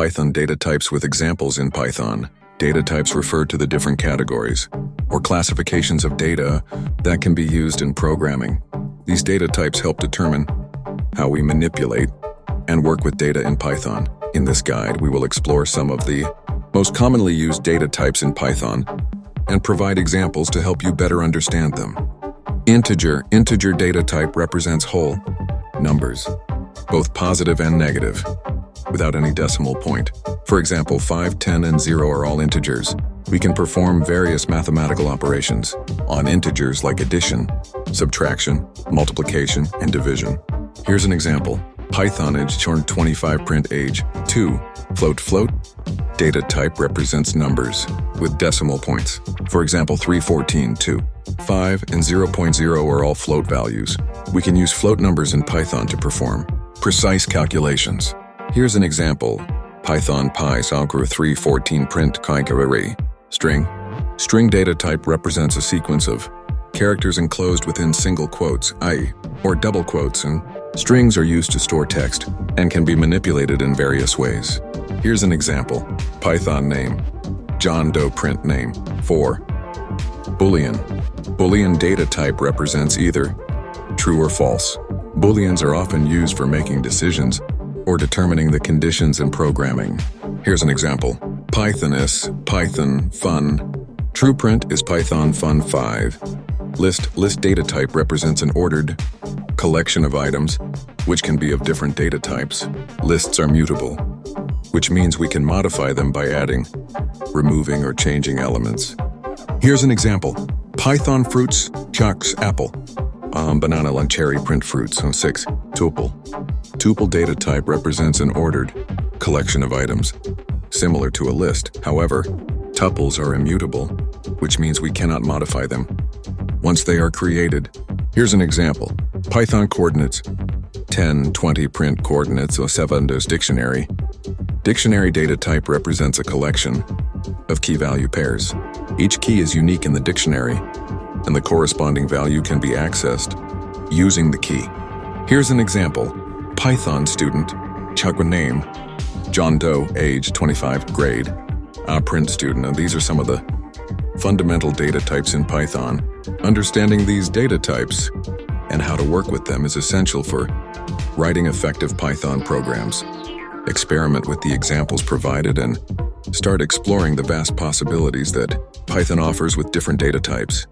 Python data types with examples in Python. Data types refer to the different categories or classifications of data that can be used in programming. These data types help determine how we manipulate and work with data in Python. In this guide, we will explore some of the most commonly used data types in Python and provide examples to help you better understand them. Integer data type represents whole numbers, both positive and negative, without any decimal point. For example, 5, 10, and 0 are all integers. We can perform various mathematical operations on integers like addition, subtraction, multiplication, and division. Here's an example. Python age 25 print age 2 float. Data type represents numbers with decimal points. For example, 314, 2, 5, and 0.0 are all float values. We can use float numbers in Python to perform precise calculations. Here's an example. Python py sauger 314 print bytearray string. String data type represents a sequence of characters enclosed within single quotes, i.e., or double quotes, and strings are used to store text and can be manipulated in various ways. Here's an example. Python name, John Doe print name, 4. Boolean. Boolean data type represents either true or false. Booleans are often used for making decisions or determining the conditions in programming. Here's an example. Python is Python fun. True print is Python fun 5. List data type represents an ordered collection of items, which can be of different data types. Lists are mutable, which means we can modify them by adding, removing, or changing elements. Here's an example. Python fruits, chucks, apple. Banana and cherry print fruits. 6. Tuple. Tuple data type represents an ordered collection of items, similar to a list. However, tuples are immutable, which means we cannot modify them once they are created. Here's an example. Python coordinates 10, 20 print coordinates 7 dictionary. Dictionary data type represents a collection of key value pairs. Each key is unique in the dictionary, and the corresponding value can be accessed using the key. Here's an example. Python student, Chugwa name, John Doe, age 25, grade, print student. And these are some of the fundamental data types in Python. Understanding these data types and how to work with them is essential for writing effective Python programs. Experiment with the examples provided and start exploring the vast possibilities that Python offers with different data types.